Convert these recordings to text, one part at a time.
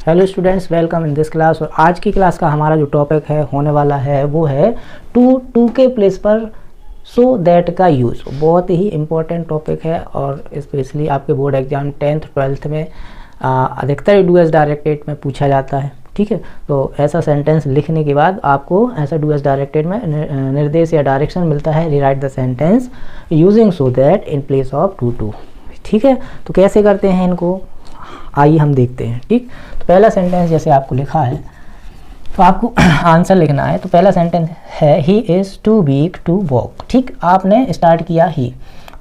Hello students, welcome in this class. और आज की क्लास का हमारा जो टॉपिक है होने वाला है वो है टू के प्लेस पर सो दैट का यूज़। बहुत ही इम्पोर्टेंट टॉपिक है और स्पेशली आपके बोर्ड एग्जाम 10th 12th में अधिकतर डू एस डायरेक्टेड में पूछा जाता है। ठीक है, तो ऐसा सेंटेंस लिखने के बाद आपको ऐसा डू एस डायरेक्टेड में निर्देश या डायरेक्शन मिलता है, rewrite the sentence using so that in place of too. ठीक है, तो कैसे करते हैं इनको, आइए हम देखते हैं। ठीक, तो पहला सेंटेंस जैसे आपको लिखा है तो आपको आंसर लिखना है। तो पहला सेंटेंस है he is too weak to walk. ठीक, आपने स्टार्ट किया ही,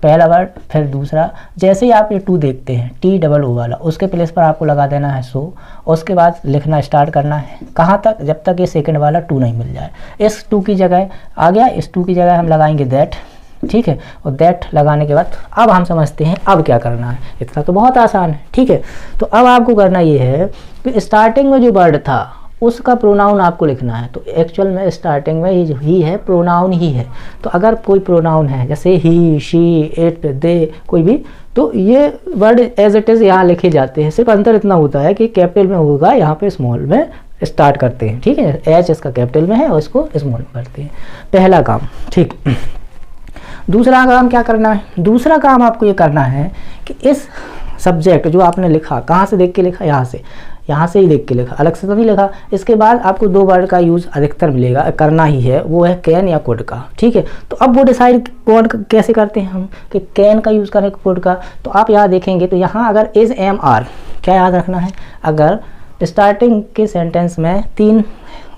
पहला वर्ड, फिर दूसरा। जैसे ही आप ये टू देखते हैं टी डबल ओ वाला, उसके प्लेस पर आपको लगा देना है सो। उसके बाद लिखना स्टार्ट करना है, कहाँ तक, जब तक ये सेकंड वाला टू नहीं मिल जाए। इस टू की जगह आ गया, इस टू की जगह हम लगाएंगे दैट। ठीक है, और दैट लगाने के बाद अब हम समझते हैं अब क्या करना है। इतना तो बहुत आसान है। ठीक है, तो अब आपको करना ये है कि स्टार्टिंग में जो वर्ड था उसका प्रोनाउन आपको लिखना है। तो एक्चुअल में स्टार्टिंग में ये जो ही है प्रोनाउन ही है। तो अगर कोई प्रोनाउन है जैसे ही, शी, इट, दे, कोई भी, तो ये वर्ड एज इट इज़ यहाँ लिखे जाते हैं। सिर्फ अंतर इतना होता है कि कैपिटल में होगा, यहाँ पे स्मॉल में स्टार्ट करते हैं। ठीक है, एच इसका कैपिटल में है और इसको स्मॉल में करते हैं। पहला काम। ठीक, दूसरा काम क्या करना है, दूसरा काम आपको ये करना है कि इस सब्जेक्ट जो आपने लिखा, कहाँ से देख के लिखा, यहाँ से ही देख के लिखा, अलग से तो नहीं लिखा। इसके बाद आपको दो वर्ड का यूज़ अधिकतर मिलेगा, करना ही है, वो है कैन या कुड का। ठीक है, तो अब वो डिसाइड कौन कैसे करते हैं हम कि कैन का यूज़ करें कुड का। तो आप यहाँ देखेंगे तो यहाँ अगर इज़ एम आर, क्या याद रखना है, अगर स्टार्टिंग के सेंटेंस में तीन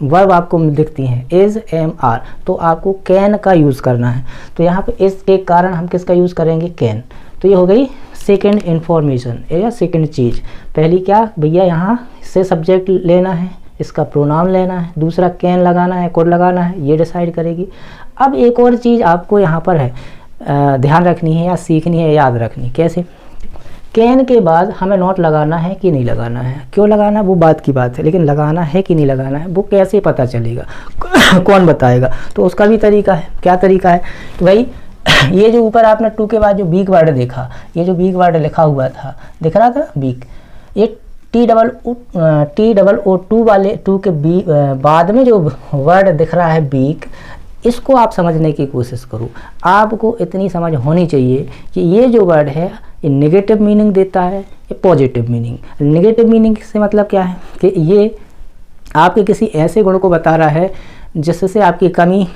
वर्ब आपको दिखती हैं इज़ एम आर, तो आपको कैन का यूज़ करना है। तो यहाँ पे इस के कारण हम किसका यूज़ करेंगे, कैन। तो ये हो गई सेकंड इन्फॉर्मेशन या सेकंड चीज़। पहली क्या भैया, यहाँ से सब्जेक्ट लेना है, इसका प्रोनाउन लेना है, दूसरा कैन लगाना है, कोड लगाना है, ये डिसाइड करेगी। अब एक और चीज़ आपको यहाँ पर है ध्यान रखनी है या सीखनी है, याद रखनी। कैसे, कैन के बाद हमें नॉट लगाना है कि नहीं लगाना है। क्यों लगाना है वो बात की बात है, लेकिन लगाना है कि नहीं लगाना है वो कैसे पता चलेगा कौन बताएगा। तो उसका भी तरीका है। क्या तरीका है, तो भाई ये जो ऊपर आपने टू के बाद जो बीक वर्ड देखा, ये जो बीक वर्ड लिखा हुआ था, दिख रहा था बीक, ये टी डबल ओ टू वाले टू के बाद में जो वर्ड दिख रहा है बीक, इसको आप समझने की कोशिश करो। आपको इतनी समझ होनी चाहिए कि ये जो वर्ड है ये नेगेटिव मीनिंग देता है या पॉजिटिव मीनिंग। नेगेटिव मीनिंग से मतलब क्या है कि ये आपके किसी ऐसे गुण को बता रहा है जिससे आपकी कमी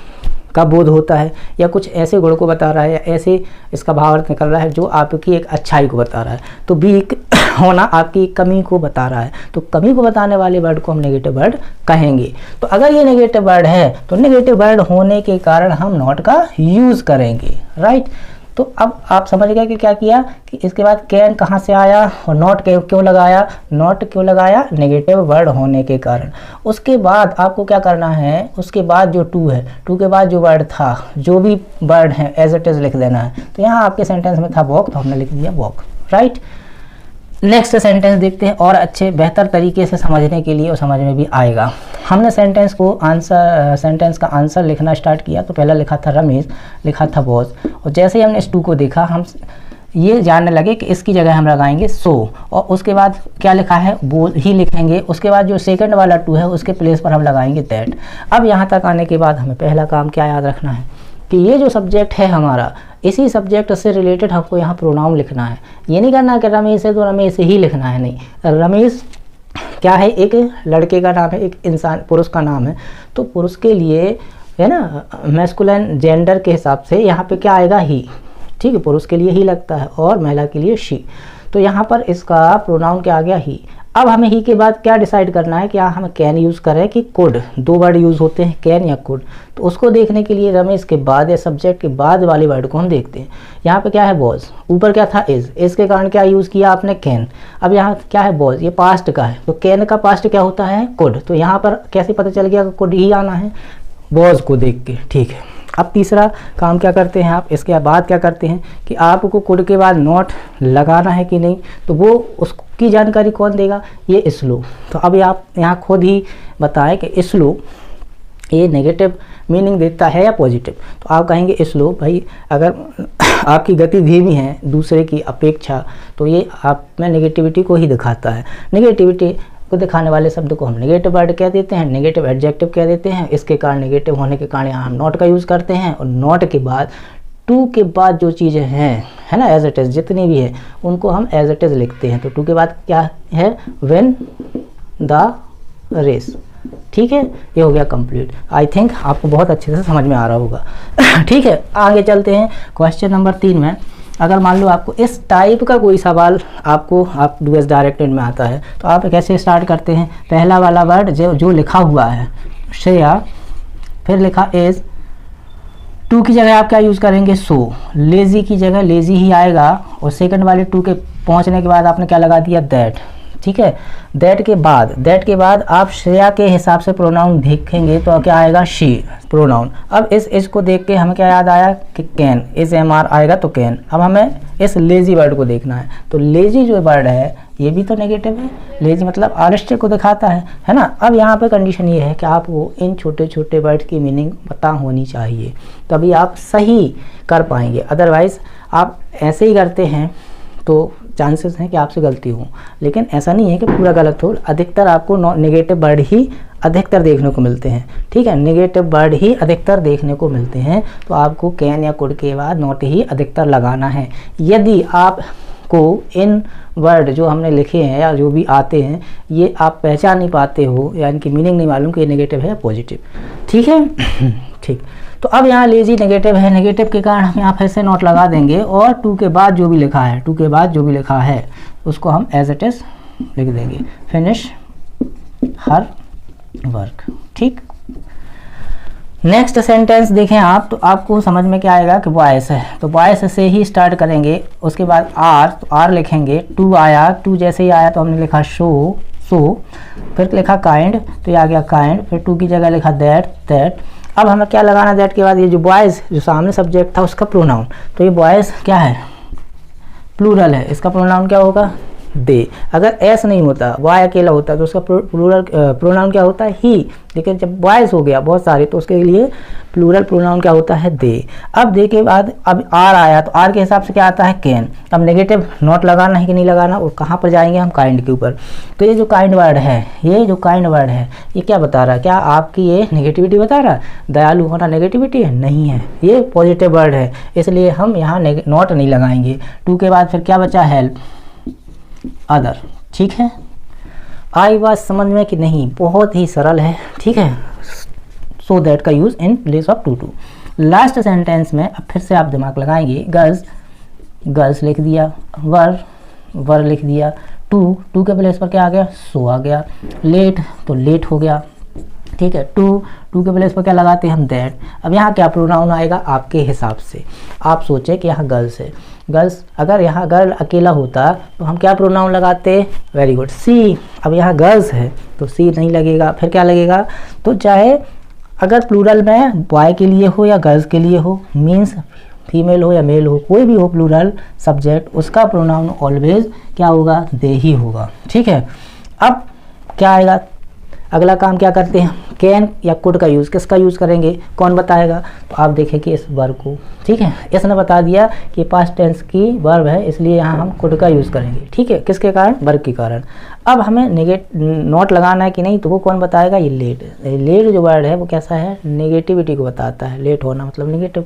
का बोध होता है, या कुछ ऐसे गुण को बता रहा है, या ऐसे इसका भावार्थ निकल रहा है जो आपकी एक अच्छाई को बता रहा है। तो वीक होना आपकी कमी को बता रहा है, तो कमी को बताने वाले वर्ड को हम नेगेटिव वर्ड कहेंगे। तो अगर ये नेगेटिव वर्ड है तो नेगेटिव वर्ड होने के कारण हम नॉट का यूज़ करेंगे। राइट, तो अब आप समझ गए कि क्या किया कि इसके बाद कैन कहाँ से आया और नॉट क्यों लगाया। नॉट क्यों लगाया, नेगेटिव वर्ड होने के कारण। उसके बाद आपको क्या करना है, उसके बाद जो टू है, टू के बाद जो वर्ड था, जो भी वर्ड है एज इट इज़ लिख देना है। तो यहाँ आपके सेंटेंस में था वॉक, तो हमने लिख दिया वॉक। राइट, नेक्स्ट सेंटेंस देखते हैं और अच्छे बेहतर तरीके से समझने के लिए, और समझ में भी आएगा। हमने सेंटेंस का आंसर लिखना स्टार्ट किया। तो पहला लिखा था रमेश, लिखा था बॉस, और जैसे ही हमने इस टू को देखा हम ये जानने लगे कि इसकी जगह हम लगाएंगे सो, और उसके बाद क्या लिखा है वो ही लिखेंगे। उसके बाद जो सेकंड वाला टू है उसके प्लेस पर हम लगाएंगे दैट। अब यहाँ तक आने के बाद हमें पहला काम क्या याद रखना है कि ये जो सब्जेक्ट है हमारा, इसी सब्जेक्ट से रिलेटेड हमको यहाँ प्रोनाउन लिखना है। ये नहीं करना कि रमेश है तो रमेश ही लिखना है, नहीं। रमेश क्या है, एक लड़के का नाम है, एक इंसान पुरुष का नाम है। तो पुरुष के लिए है ना, मैस्कुलिन जेंडर के हिसाब से यहाँ पे क्या आएगा, ही। ठीक है, पुरुष के लिए ही लगता है और महिला के लिए शी। तो यहाँ पर इसका प्रोनाउन क्या आ गया, ही। अब हमें ही के बाद क्या डिसाइड करना है कि हम कैन यूज़ करें कि कुड। दो वर्ड यूज़ होते हैं, कैन या कुड। तो उसको देखने के लिए रमेश के बाद या सब्जेक्ट के बाद वाले वर्ड को हम देखते हैं। यहाँ पे क्या है बॉज, ऊपर क्या था इज़, इसके कारण क्या यूज़ किया आपने कैन। अब यहाँ क्या है बॉज, ये पास्ट का है, तो कैन का पास्ट क्या होता है कुड। तो यहाँ पर कैसे पता चल गया कि कुड ही आना है, बॉज को देख के। ठीक है, अब तीसरा काम क्या करते हैं आप, इसके बाद क्या करते हैं कि आपको कुड के बाद नॉट लगाना है कि नहीं, तो वो उसकी जानकारी कौन देगा, ये स्लो। तो अब आप यहाँ खुद ही बताएं कि स्लो ये नेगेटिव मीनिंग देता है या पॉजिटिव। तो आप कहेंगे स्लो, भाई अगर आपकी गति धीमी है दूसरे की अपेक्षा तो ये आप में नेगेटिविटी को ही दिखाता है। नेगेटिविटी को दिखाने वाले शब्द को हम नेगेटिव वर्ड कह देते हैं, नेगेटिव एडजेक्टिव कह देते हैं। इसके कारण नेगेटिव होने के कारण यहाँ हम नॉट का यूज़ करते हैं, और नॉट के बाद टू के बाद जो चीज़ें हैं, है ना, एज इट इज़ जितनी भी है उनको हम एज इट इज़ लिखते हैं। तो टू के बाद क्या है, व्हेन द रेस। ठीक है, ये हो गया कंप्लीट। आई थिंक आपको बहुत अच्छे से समझ में आ रहा होगा। ठीक है, आगे चलते हैं क्वेश्चन नंबर 3 में। अगर मान लो आपको इस टाइप का कोई सवाल आपको आप डू एज डायरेक्टेड में आता है, तो आप कैसे स्टार्ट करते हैं। पहला वाला वर्ड जो लिखा हुआ है श्रेया, फिर लिखा इज, टू की जगह आप क्या यूज़ करेंगे, सो। लेज़ी की जगह लेज़ी ही आएगा, और सेकंड वाले टू के पहुंचने के बाद आपने क्या लगा दिया, दैट। ठीक है, दैट के बाद आप श्रेया के हिसाब से प्रोनाउन देखेंगे तो क्या आएगा, शी प्रोनाउन। अब इस को देख के हमें क्या याद आया कि कैन, इस MR आएगा तो कैन। अब हमें इस लेज़ी वर्ड को देखना है, तो लेज़ी जो वर्ड है ये भी तो नेगेटिव है, लेज़ी मतलब आलस्य को दिखाता है ना। अब यहाँ पे कंडीशन ये है कि आपको इन छोटे छोटे वर्ड की मीनिंग पता होनी चाहिए, तभी आप सही कर पाएंगे। अदरवाइज़ आप ऐसे ही करते हैं तो चांसेस हैं कि आपसे गलती हो, लेकिन ऐसा नहीं है कि पूरा गलत हो। अधिकतर आपको नेगेटिव वर्ड ही अधिकतर देखने को मिलते हैं। ठीक है, नेगेटिव वर्ड ही अधिकतर देखने को मिलते हैं, तो आपको कैन या कुड के बाद नॉट ही अधिकतर लगाना है। यदि आपको इन वर्ड जो हमने लिखे हैं या जो भी आते हैं ये आप पहचान नहीं पाते हो, या इनकी मीनिंग नहीं मालूम कि ये नेगेटिव है या पॉजिटिव। ठीक है, ठीक। तो अब यहाँ लेजी नेगेटिव है, नेगेटिव के कारण हम यहाँ फिर से नोट लगा देंगे, और टू के बाद जो भी लिखा है उसको हम एज इट इज लिख देंगे, फिनिश हर वर्क। ठीक, नेक्स्ट सेंटेंस देखें आप, तो आपको समझ में क्या आएगा कि बॉयस है, तो बॉयस से ही स्टार्ट करेंगे। उसके बाद आर, तो आर लिखेंगे। टू आया, टू जैसे ही आया तो हमने लिखा सो, फिर लिखा काइंड, तो ये आ गया काइंड। फिर टू की जगह लिखा दैट। अब हमें क्या लगाना, दैट के बाद ये जो बॉयज़ जो सामने सब्जेक्ट था उसका प्रोनाउन, तो ये बॉयज़ क्या है, प्लूरल है, इसका प्रोनाउन क्या होगा, दे। अगर एस नहीं होता, बॉय अकेला होता, तो उसका प्लूरल प्रोनाउन क्या होता है, ही। लेकिन जब बॉयज़ हो गया बहुत सारे, तो उसके लिए प्लूरल प्रोनाउन क्या होता है, दे। अब दे के बाद अब आर आया, तो आर के हिसाब से क्या आता है, कैन। अब नेगेटिव नॉट लगाना है कि नहीं लगाना, और कहाँ पर जाएंगे हम, काइंड के ऊपर। तो ये जो काइंड वर्ड है, ये क्या बता रहा है, क्या आपकी ये नेगेटिविटी बता रहा है, दयालु होना नेगेटिविटी है, नहीं है, ये पॉजिटिव वर्ड है, इसलिए हम यहाँ नॉट नहीं लगाएंगे। टू के बाद फिर क्या बचा, हेल्प, अदर। ठीक है, आई बात समझ में कि नहीं, बहुत ही सरल है। ठीक है, सो दैट का use in place of too. Last sentence में अब फिर से आप दिमाग लगाएंगे, गर्ल्स लिख दिया, वर लिख दिया। टू के प्लेस पर क्या आ गया, सो आ गया। लेट, तो लेट हो गया। ठीक है, टू के प्लेस पर क्या लगाते हैं हम, दैट। अब यहाँ क्या प्रोनाउन आएगा आपके हिसाब से, आप सोचें कि यहाँ गर्ल्स है, गर्ल्स, अगर यहाँ गर्ल अकेला होता तो हम क्या प्रोनाउन लगाते, वेरी गुड, सी। अब यहाँ गर्ल्स है तो सी नहीं लगेगा, फिर क्या लगेगा, तो चाहे अगर प्लूरल में बॉय के लिए हो या गर्ल्स के लिए हो, मीन्स फीमेल हो या मेल हो, कोई भी हो प्लूरल सब्जेक्ट, उसका प्रोनाउन ऑलवेज क्या होगा, दे ही होगा। ठीक है, अब क्या आएगा, अगला काम क्या करते हैं, कैन या कुड का यूज़, किसका यूज़ करेंगे, कौन बताएगा, तो आप देखें कि इस वर्ब को। ठीक है, इसने बता दिया कि पास्ट टेंस की वर्ब है, इसलिए यहाँ हम कुड का यूज़ करेंगे। ठीक है, किसके कारण, वर्ब के कारण। अब हमें नॉट लगाना है कि नहीं, तो वो कौन बताएगा, ये लेट जो वर्ड है वो कैसा है, नेगेटिविटी को बताता है, लेट होना मतलब नेगेटिव,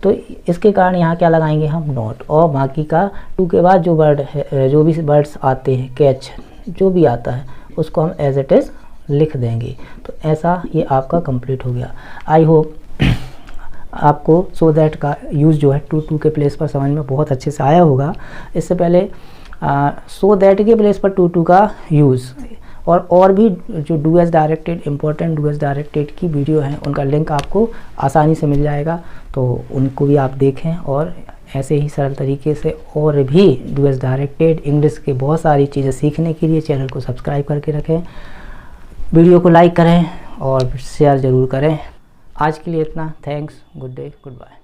तो इसके कारण यहाँ क्या लगाएंगे हम, नॉट। और बाकी का टू के बाद जो वर्ड है, जो भी वर्ड्स आते हैं, कैच जो भी आता है, उसको हम एज इट इज़ लिख देंगे। तो ऐसा ये आपका कंप्लीट हो गया। आई होप आपको सो दैट का यूज़ जो है टू के प्लेस पर समझ में बहुत अच्छे से आया होगा। इससे पहले सो दैट के प्लेस पर टू का यूज़ और भी जो do as directed, important do as directed की वीडियो हैं, उनका लिंक आपको आसानी से मिल जाएगा, तो उनको भी आप देखें। और ऐसे ही सरल तरीके से और भी डू एज डायरेक्टेड इंग्लिश के बहुत सारी चीज़ें सीखने के लिए चैनल को सब्सक्राइब करके रखें, वीडियो को लाइक करें और शेयर ज़रूर करें। आज के लिए इतना, thanks, good day, good bye.